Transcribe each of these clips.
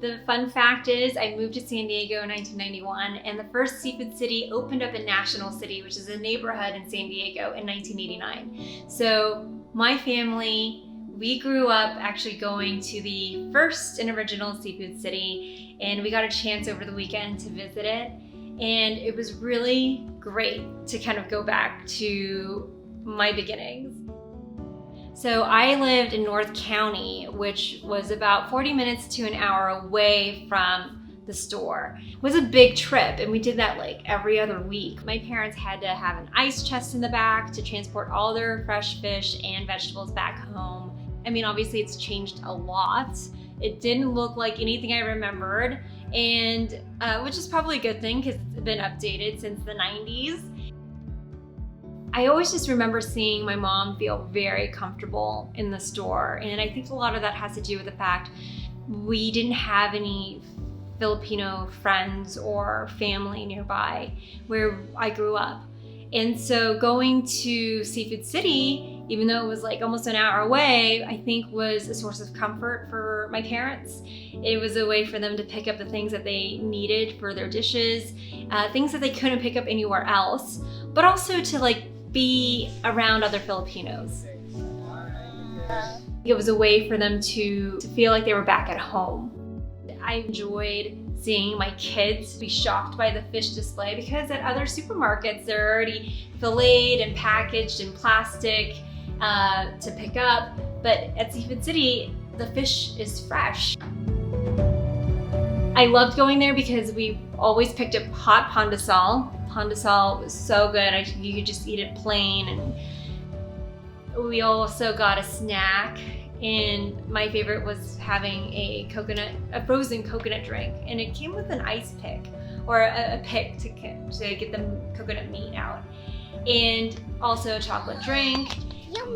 The fun fact is I moved to San Diego in 1991, and the first Seafood City opened up in National City, which is a neighborhood in San Diego, in 1989. So my family, we grew up actually going to the first and original Seafood City, and we got a chance over the weekend to visit it. And it was really great to kind of go back to my beginnings. So I lived in North County, which was about 40 minutes to an hour away from the store. It was a big trip, and we did that like every other week. My parents had to have an ice chest in the back to transport all their fresh fish and vegetables back home. I mean, obviously it's changed a lot. It didn't look like anything I remembered, and which is probably a good thing because it's been updated since the 90s. I always just remember seeing my mom feel very comfortable in the store, and I think a lot of that has to do with the fact we didn't have any Filipino friends or family nearby where I grew up. And so going to Seafood City, even though it was like almost an hour away, I think was a source of comfort for my parents. It was a way for them to pick up the things that they needed for their dishes, things that they couldn't pick up anywhere else, but also to like be around other Filipinos. It was a way for them to feel like they were back at home. I enjoyed seeing my kids be shocked by the fish display, because at other supermarkets they're already filleted and packaged in plastic to pick up, but at Seafood City the fish is fresh. I loved going there because we always picked up hot pandesal. Pandesal was so good, you could just eat it plain, and we also got a snack. And my favorite was having a frozen coconut drink, and it came with an ice pick, or a pick to get the coconut meat out, and also a chocolate drink.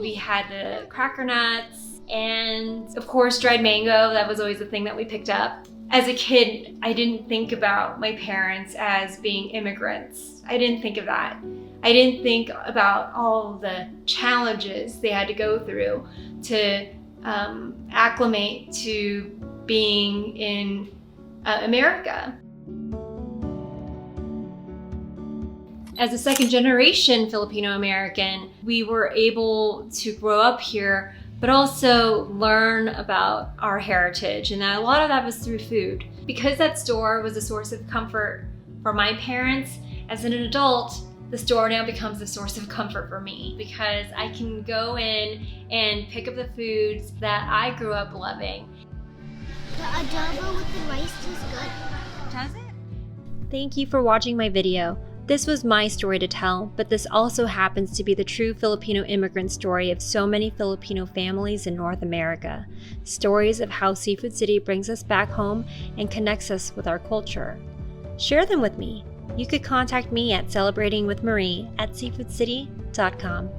We had the cracker nuts, and of course dried mango. That was always the thing that we picked up. As a kid, I didn't think about my parents as being immigrants. I didn't think of that. I didn't think about all the challenges they had to go through to acclimate to being in America. As a second generation Filipino American, we were able to grow up here, but also learn about our heritage, and a lot of that was through food. Because that store was a source of comfort for my parents, as an adult, the store now becomes a source of comfort for me, because I can go in and pick up the foods that I grew up loving. The adobo with the rice is good. Does it? Thank you for watching my video. This was my story to tell, but this also happens to be the true Filipino immigrant story of so many Filipino families in North America. Stories of how Seafood City brings us back home and connects us with our culture. Share them with me. You could contact me at celebratingwithmarie@seafoodcity.com.